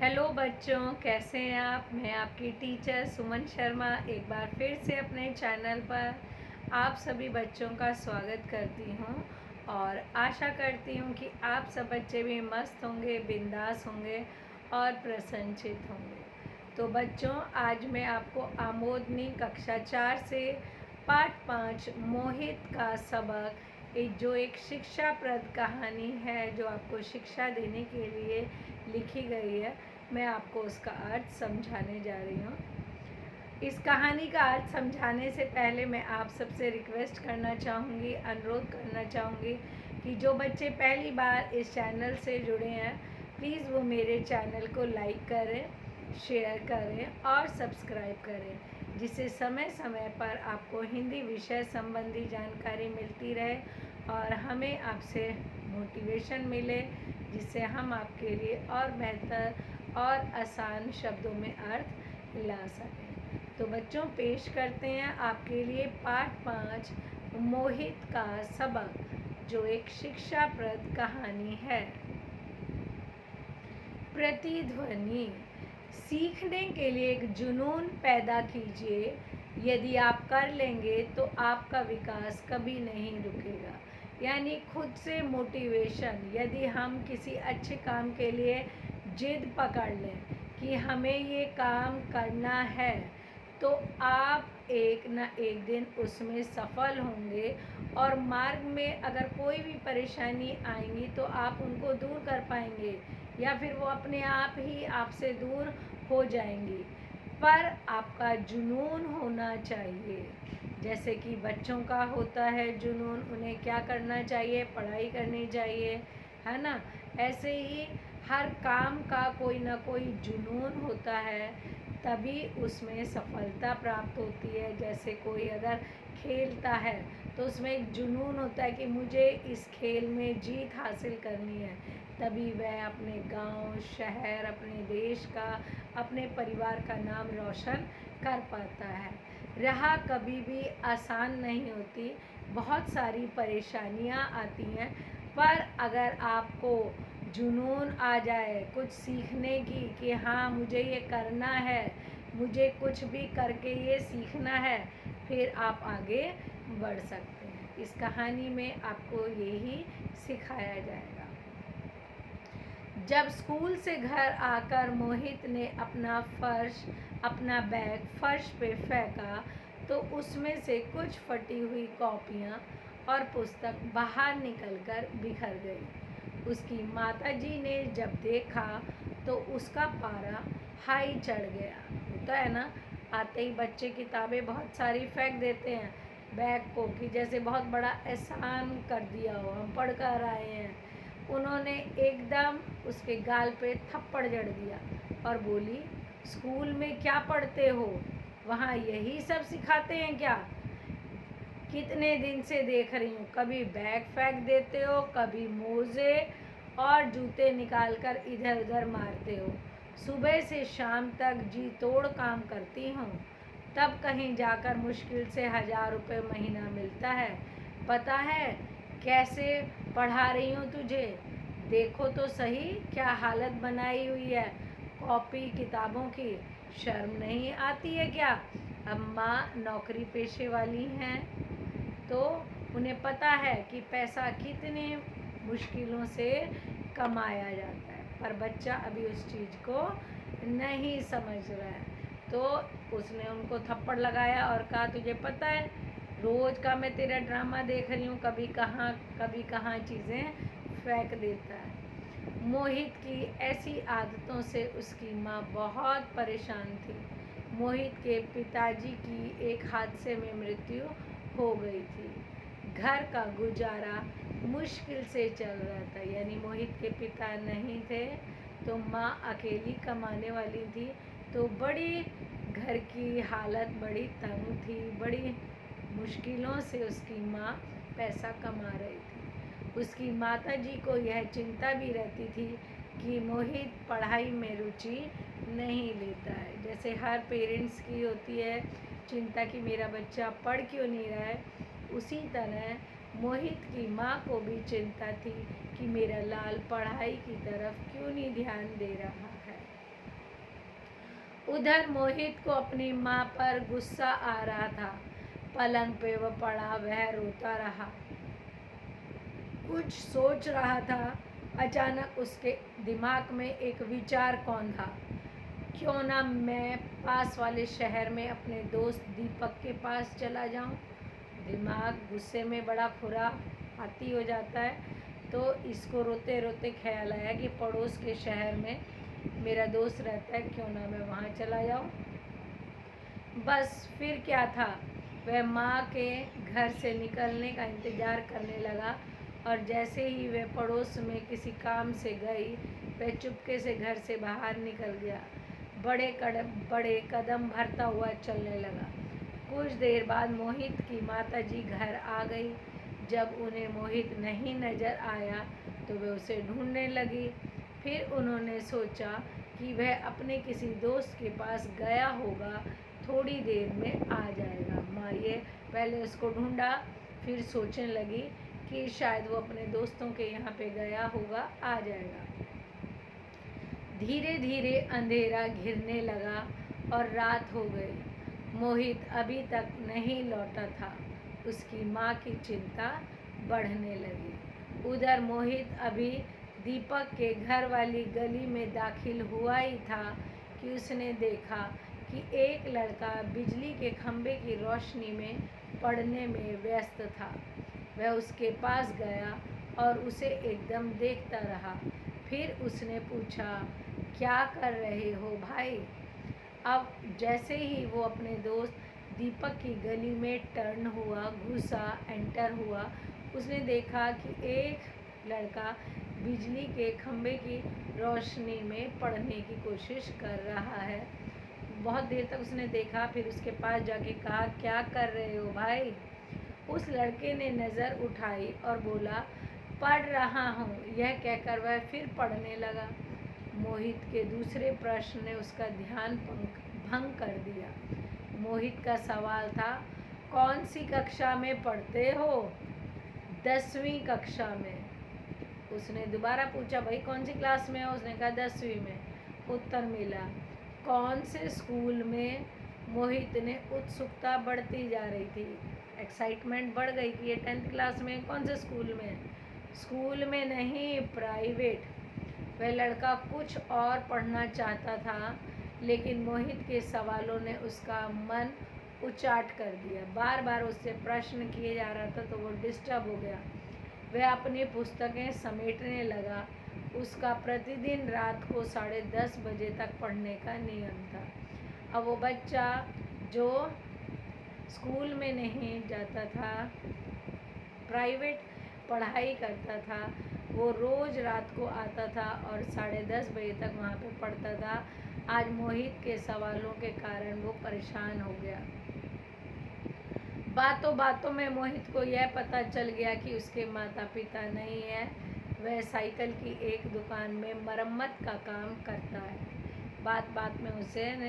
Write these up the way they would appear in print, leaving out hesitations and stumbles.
Hello बच्चों, कैसे हैं आप। मैं आपकी टीचर सुमन शर्मा एक बार फिर से अपने चैनल पर आप सभी बच्चों का स्वागत करती हूं और आशा करती हूं कि आप सब बच्चे भी मस्त होंगे, बिंदास होंगे और प्रसन्नचित होंगे। तो बच्चों, आज मैं आपको आमोदनी कक्षा 4 से पाठ 5 मोहित का सबक जो एक शिक्षाप्रद कहानी है, जो आपको शिक्षा देने के लिए लिखी गई है, मैं आपको उसका अर्थ समझाने जा रही हूँ। इस कहानी का अर्थ समझाने से पहले मैं आप सबसे रिक्वेस्ट करना चाहूँगी, अनुरोध करना चाहूँगी कि जो बच्चे पहली बार इस चैनल से जुड़े हैं, प्लीज़ वो मेरे चैनल को लाइक करें, शेयर करें और सब्सक्राइब करें, जिससे समय समय पर आपको हिंदी विषय संबंधी जानकारी मिलती रहे और हमें आपसे मोटिवेशन मिले, जिससे हम आपके लिए और बेहतर और आसान शब्दों में अर्थ ला सकें। तो बच्चों, पेश करते हैं आपके लिए पाठ 5 मोहित का सबक, जो एक शिक्षाप्रद कहानी है। प्रतिध्वनि। सीखने के लिए एक जुनून पैदा कीजिए। यदि आप कर लेंगे तो आपका विकास कभी नहीं रुकेगा। यानी खुद से मोटिवेशन। यदि हम किसी अच्छे काम के लिए जिद पकड़ लें कि हमें ये काम करना है, तो आप एक न एक दिन उसमें सफल होंगे और मार्ग में अगर कोई भी परेशानी आएंगी तो आप उनको दूर कर पाएंगे या फिर वो अपने आप ही आपसे दूर हो जाएंगी। पर आपका जुनून होना चाहिए। जैसे कि बच्चों का होता है जुनून, उन्हें क्या करना चाहिए, पढ़ाई करनी चाहिए, है ना। ऐसे ही हर काम का कोई ना कोई जुनून होता है, तभी उसमें सफलता प्राप्त होती है। जैसे कोई अगर खेलता है तो उसमें एक जुनून होता है कि मुझे इस खेल में जीत हासिल करनी है, तभी वह अपने गांव, शहर, अपने देश का, अपने परिवार का नाम रोशन कर पाता है। राह कभी भी आसान नहीं होती, बहुत सारी परेशानियां आती हैं, पर अगर आपको जुनून आ जाए कुछ सीखने की कि हाँ मुझे ये करना है, मुझे कुछ भी करके ये सीखना है, फिर आप आगे बढ़ सकते हैं। इस कहानी में आपको यही सिखाया जाएगा। जब स्कूल से घर आकर मोहित ने अपना बैग फर्श पे फेंका, तो उसमें से कुछ फटी हुई कॉपियाँ और पुस्तक बाहर निकलकर बिखर गई। उसकी माताजी ने जब देखा तो उसका पारा हाई चढ़ गया। होता है ना, आते ही बच्चे किताबें बहुत सारी फेंक देते हैं बैग को, कि जैसे बहुत बड़ा एहसान कर दिया हो, हम पढ़ कर आए हैं। उन्होंने एकदम उसके गाल पे थप्पड़ जड़ दिया और बोली, स्कूल में क्या पढ़ते हो, वहाँ यही सब सिखाते हैं क्या। कितने दिन से देख रही हूँ, कभी बैग फेंक देते हो, कभी मोजे और जूते निकाल कर इधर उधर मारते हो। सुबह से शाम तक जी तोड़ काम करती हूँ, तब कहीं जाकर मुश्किल से 1000 रुपये महीना मिलता है। पता है कैसे पढ़ा रही हूँ तुझे, देखो तो सही क्या हालत बनाई हुई है कॉपी किताबों की। शर्म नहीं आती है क्या। अम्मा नौकरी पेशे वाली हैं, तो उन्हें पता है कि पैसा कितने मुश्किलों से कमाया जाता है, पर बच्चा अभी उस चीज़ को नहीं समझ रहा है। तो उसने उनको थप्पड़ लगाया और कहा, तुझे पता है रोज़ का मैं तेरा ड्रामा देख रही हूँ, कभी कहाँ चीज़ें फेंक देता है। मोहित की ऐसी आदतों से उसकी माँ बहुत परेशान थी। मोहित के पिताजी की एक हादसे में मृत्यु हो गई थी। घर का गुजारा मुश्किल से चल रहा था, यानी मोहित के पिता नहीं थे तो माँ अकेली कमाने वाली थी। तो बड़ी घर की हालत बड़ी तंग थी, बड़ी मुश्किलों से उसकी माँ पैसा कमा रही थी। उसकी माताजी को यह चिंता भी रहती थी कि मोहित पढ़ाई में रुचि नहीं लेता है। जैसे हर पेरेंट्स की होती है चिंता कि मेरा बच्चा पढ़ क्यों नहीं रहा है, उसी तरह मोहित की माँ को भी चिंता थी कि मेरा लाल पढ़ाई की तरफ क्यों नहीं ध्यान दे रहा है। उधर मोहित को अपनी माँ पर गुस्सा आ रहा था। पलंग पे वह पड़ा वह रोता रहा, कुछ सोच रहा था। अचानक उसके दिमाग में एक विचार कौंधा, क्यों ना मैं पास वाले शहर में अपने दोस्त दीपक के पास चला जाऊं। दिमाग गुस्से में बड़ा खुरापाती हो जाता है, तो इसको रोते रोते ख्याल आया कि पड़ोस के शहर में मेरा दोस्त रहता है, क्यों ना मैं वहाँ चला जाऊं। बस फिर क्या था, वह माँ के घर से निकलने का इंतज़ार करने लगा और जैसे ही वह पड़ोस में किसी काम से गई, वह चुपके से घर से बाहर निकल गया। बड़े कदम भरता हुआ चलने लगा। कुछ देर बाद मोहित की माताजी घर आ गई। जब उन्हें मोहित नहीं नज़र आया तो वे उसे ढूंढने लगी। फिर उन्होंने सोचा कि वह अपने किसी दोस्त के पास गया होगा, थोड़ी देर में आ जाएगा। माँ ये पहले उसको ढूंढा, फिर सोचने लगी कि शायद वो अपने दोस्तों के यहाँ पे गया होगा, आ जाएगा। धीरे धीरे अंधेरा घिरने लगा और रात हो गई। मोहित अभी तक नहीं लौटा था। उसकी माँ की चिंता बढ़ने लगी। उधर मोहित अभी दीपक के घर वाली गली में दाखिल हुआ ही था कि उसने देखा कि एक लड़का बिजली के खंभे की रोशनी में पढ़ने में व्यस्त था। वह उसके पास गया और उसे एकदम देखता रहा। फिर उसने पूछा, क्या कर रहे हो भाई? अब जैसे ही वो अपने दोस्त दीपक की गली में टर्न हुआ, एंटर हुआ, उसने देखा कि एक लड़का बिजली के खंभे की रोशनी में पढ़ने की कोशिश कर रहा है। बहुत देर तक उसने देखा, फिर उसके पास जाके कहा, क्या कर रहे हो भाई? उस लड़के ने नज़र उठाई और बोला, पढ़ रहा हूँ। यह कहकर वह फिर पढ़ने लगा। मोहित के दूसरे प्रश्न ने उसका ध्यान भंग कर दिया। मोहित का सवाल था, कौन सी कक्षा में पढ़ते हो? 10वीं कक्षा में। उसने दोबारा पूछा, भाई कौन सी क्लास में हो? उसने कहा 10वीं में। उत्तर मिला। कौन से स्कूल में? मोहित ने उत्सुकता बढ़ती जा रही थी, एक्साइटमेंट बढ़ गई कि ये 10th क्लास में, कौन से स्कूल में? स्कूल में नहीं, प्राइवेट। वह लड़का कुछ और पढ़ना चाहता था, लेकिन मोहित के सवालों ने उसका मन उचाट कर दिया। बार बार उससे प्रश्न किए जा रहा था तो वो डिस्टर्ब हो गया। वह अपनी पुस्तकें समेटने लगा। उसका प्रतिदिन रात को 10:30 बजे तक पढ़ने का नियम था। अब वो बच्चा जो स्कूल में नहीं जाता था, प्राइवेट पढ़ाई करता था, वो रोज़ रात को आता था और 10:30 बजे तक वहाँ पे पढ़ता था। आज मोहित के सवालों के कारण वो परेशान हो गया। बातों बातों में मोहित को यह पता चल गया कि उसके माता पिता नहीं है। वह साइकिल की एक दुकान में मरम्मत का काम करता है। बात बात में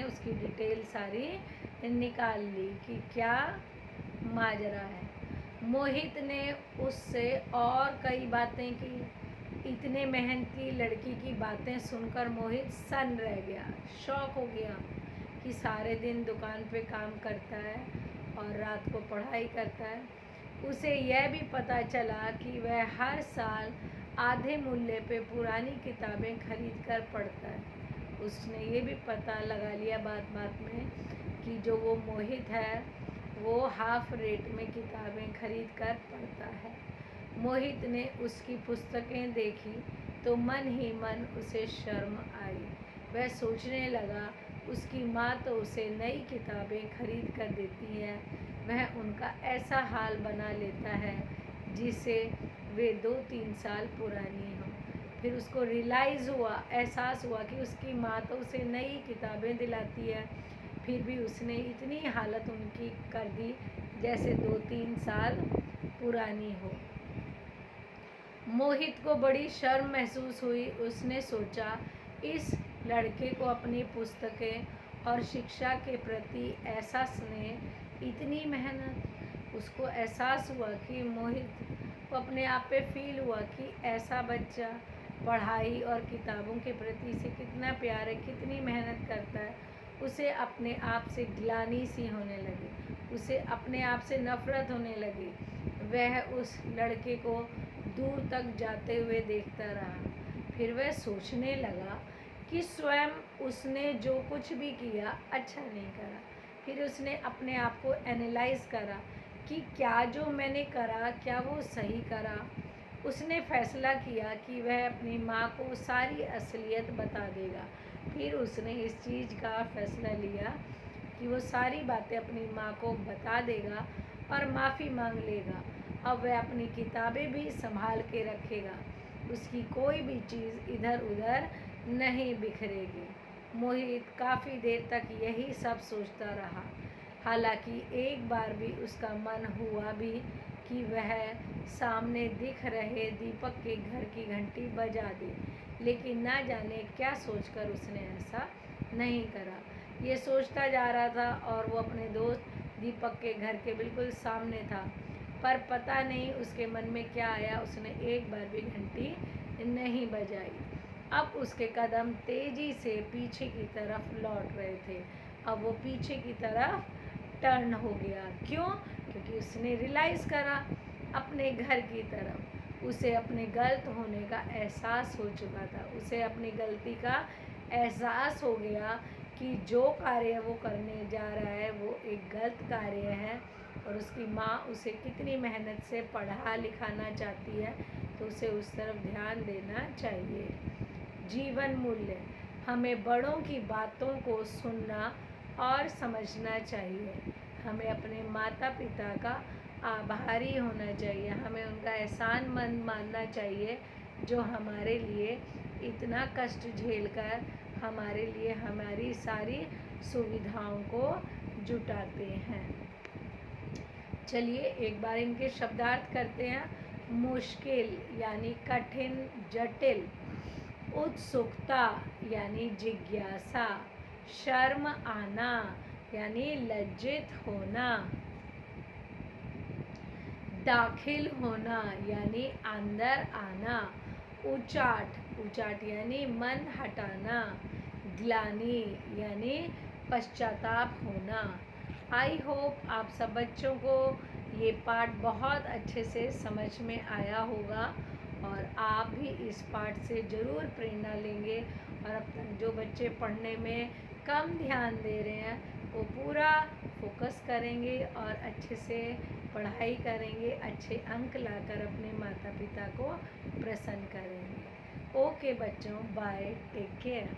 उसकी डिटेल सारी निकाल ली कि क्या माजरा है। मोहित ने उससे और कई बातें की। इतने मेहनती लड़की की बातें सुनकर मोहित सन्न रह गया, शॉक हो गया कि सारे दिन दुकान पे काम करता है और रात को पढ़ाई करता है। उसे यह भी पता चला कि वह हर साल आधे मूल्य पे पुरानी किताबें खरीद कर पढ़ता है। उसने ये भी पता लगा लिया बात बात में कि जो वो मोहित है वो हाफ रेट में किताबें खरीद कर पढ़ता है। मोहित ने उसकी पुस्तकें देखी तो मन ही मन उसे शर्म आई। वह सोचने लगा, उसकी माँ तो उसे नई किताबें खरीद कर देती है, वह उनका ऐसा हाल बना लेता है जिसे वे 2-3 साल पुरानी हों। फिर उसको एहसास हुआ कि उसकी माँ तो उसे नई किताबें दिलाती है, फिर भी उसने इतनी हालत उनकी कर दी जैसे 2-3 साल पुरानी हो। मोहित को बड़ी शर्म महसूस हुई। उसने सोचा, इस लड़के को अपनी पुस्तकें और शिक्षा के प्रति ऐसा स्नेह, इतनी मेहनत। उसको एहसास हुआ कि मोहित को अपने आप पे फील हुआ कि ऐसा बच्चा पढ़ाई और किताबों के प्रति से कितना प्यार है, कितनी मेहनत करता है उसे अपने आप से ग्लानि सी होने लगी, उसे अपने आप से नफरत होने लगी। वह उस लड़के को दूर तक जाते हुए देखता रहा। फिर वह सोचने लगा कि स्वयं उसने जो कुछ भी किया अच्छा नहीं करा। फिर उसने अपने आप को एनालाइज करा कि क्या जो मैंने करा क्या वो सही करा। उसने फैसला किया कि वह अपनी माँ को सारी असलियत बता देगा। फिर उसने इस चीज़ का फैसला लिया कि वो सारी बातें अपनी माँ को बता देगा और माफ़ी मांग लेगा। अब वह अपनी किताबें भी संभाल के रखेगा, उसकी कोई भी चीज़ इधर उधर नहीं बिखरेगी। मोहित काफ़ी देर तक यही सब सोचता रहा। हालांकि एक बार भी उसका मन हुआ भी कि वह सामने दिख रहे दीपक के घर की घंटी बजा दे, लेकिन ना जाने क्या सोचकर उसने ऐसा नहीं करा। ये सोचता जा रहा था और वो अपने दोस्त दीपक के घर के बिल्कुल सामने था, पर पता नहीं उसके मन में क्या आया, उसने एक बार भी घंटी नहीं बजाई। अब उसके कदम तेजी से पीछे की तरफ लौट रहे थे। अब वो पीछे की तरफ टर्न हो गया। क्यों? क्योंकि उसने रियलाइज़ करा अपने घर की तरफ। उसे अपने गलत होने का एहसास हो चुका था। उसे अपनी गलती का एहसास हो गया कि जो कार्य वो करने जा रहा है वो एक गलत कार्य है, और उसकी माँ उसे कितनी मेहनत से पढ़ा लिखाना चाहती है, तो उसे उस तरफ ध्यान देना चाहिए। जीवन मूल्य: हमें बड़ों की बातों को सुनना और समझना चाहिए। हमें अपने माता पिता का आभारी होना चाहिए। हमें उनका एहसानमंद मानना चाहिए जो हमारे लिए इतना कष्ट झेलकर हमारे लिए हमारी सारी सुविधाओं को जुटाते हैं। चलिए एक बार इनके शब्दार्थ करते हैं। मुश्किल यानी कठिन, जटिल। उत्सुकता यानी जिज्ञासा। शर्म आना यानी लज्जित होना। दाखिल होना यानी अंदर आना। उचाट, उचाट यानी मन हटाना। ग्लानि यानी पश्चाताप होना। आई होप आप सब बच्चों को ये पाठ बहुत अच्छे से समझ में आया होगा और आप भी इस पाठ से ज़रूर प्रेरणा लेंगे, और अब तक जो बच्चे पढ़ने में कम ध्यान दे रहे हैं वो पूरा फोकस करेंगे और अच्छे से पढ़ाई करेंगे, अच्छे अंक लाकर अपने माता पिता को प्रसन्न करेंगे। ओके बच्चों, बाय, टेक केयर।